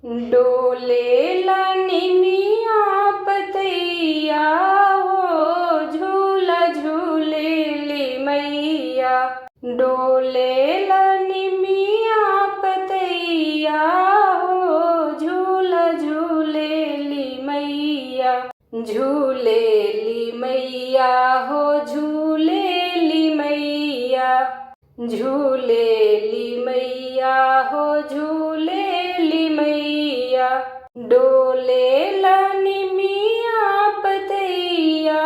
डोलेला निमिया पतैया हो झूला झूलेली मैया। डोलेला निमिया पतैया हो झूला झूलेली मैया। झूलेली मैया हो झूलेली मैया। झूलेली मैया हो झूलेली मैया। डोलेला निमिया पतैया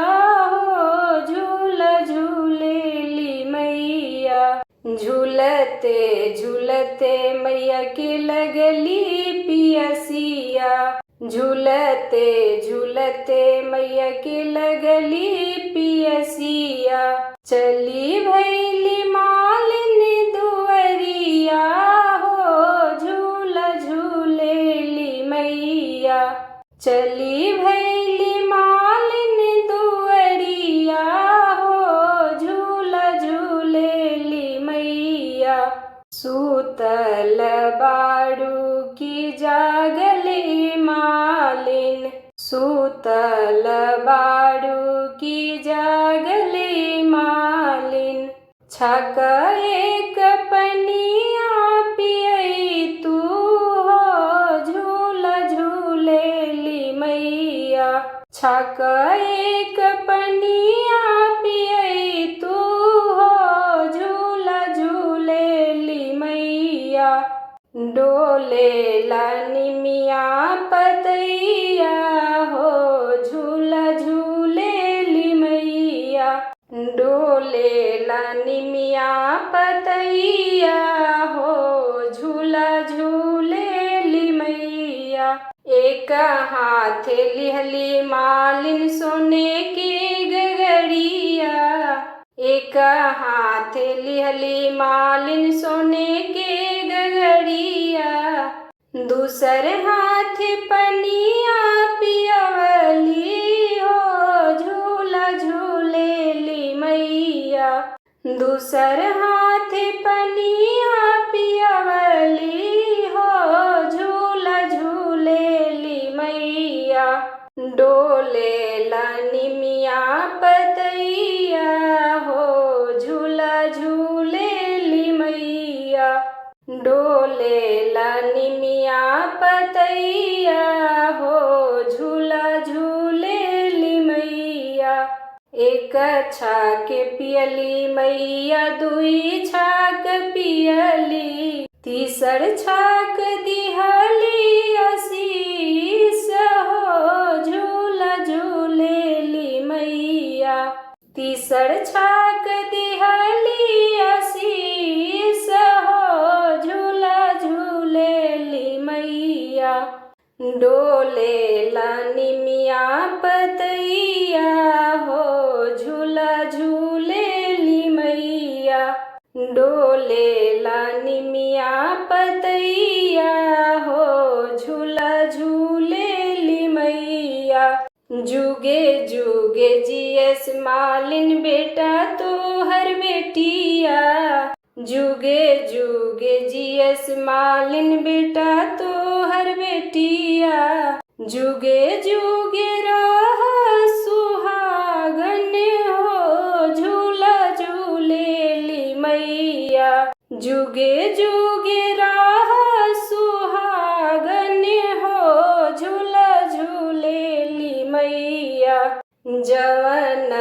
हो झूला झूलेली मैया। झूलते झूलते मैया के लगली पियसिया। झूलते झूलते मैया के लगली पियसिया। चली भैली मालिन दुअरिया हो झूला झूलेली मैया। चली भैली मालिन दुअरिया हो झूला झूलेली मैया। सूतल बाड़ू की जागली मालिन। सूतल बाड़ू की जागली मालिन। छक एक पनिया पियई तू हो झूला झूलेली मैया। छक एक पनिया पियई तू हो झूला झूलेली मैया। डोलेला निमिया पतैया हो झूला झूलेली मैया। डोलेला निमिया पतैया हो झूला झूलेली मैया। एक हाथ लिहली मालिन सोने की गगरिया। एक हाथ लिहली मालिन सोने के गगरिया। दूसर हाथ पनिया पियवली हो झूला झूलेली मैया। दूसर हाथ पनिया पियवली हो झूला झूलेली मैया। डोलेला निमिया पतैया हो झूला झूलेली मैया। डोलेला निमिया पतैया हो झूला झूलेली मैया। एक छाक पियली मैया दुई छाक पियली। तीसर छाक दिहली आशीष हो झूला झूलेली मैया। तीसर छाक दिहली आशीष हो झूला झूलेली मैया। डोलेला निमिया पतैया हो झूला झूलेली मैया। डोलेला निमिया पतैया हो झूला झूलेली मैया। जुगे जुगे जियस मालिन बेटा तोहर बेटिया। जुगे जुगे जियस मालिन बेटा तोहर बेटिया। जुगे जुगे रह सुहागन हो झूला झूलेली मैया। जुगे जुगे राह सुहागन हो झूला झूलेली मैया। जवन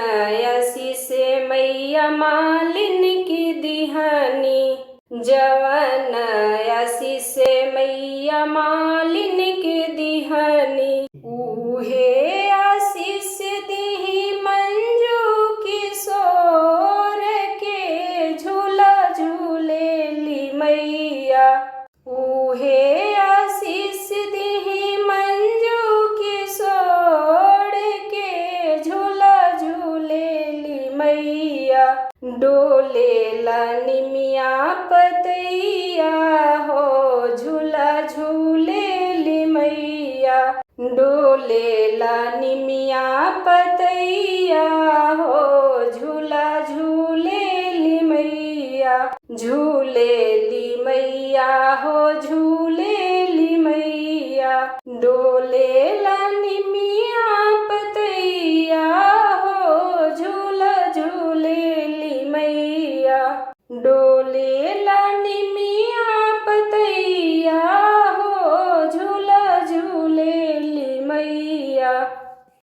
आशीष मैया मालिन की दिहानी। जवन आशीष मैया मालिन के दिहानी। उहे आशीष दिही मंजू किशोर के झूला झूलेली मैया। उहे आशीष दिही मंजू किशोर के झूला झूलेली मैया। डोलेला निमिया पतैया हो झूला झूलेली मैया। डोलेला निमिया पतैया हो झूला झूलेली मैया। झूलेली मैया हो झूलेली मैया। डोले निमिया पतैया हो झूला झूलेली मैया डोले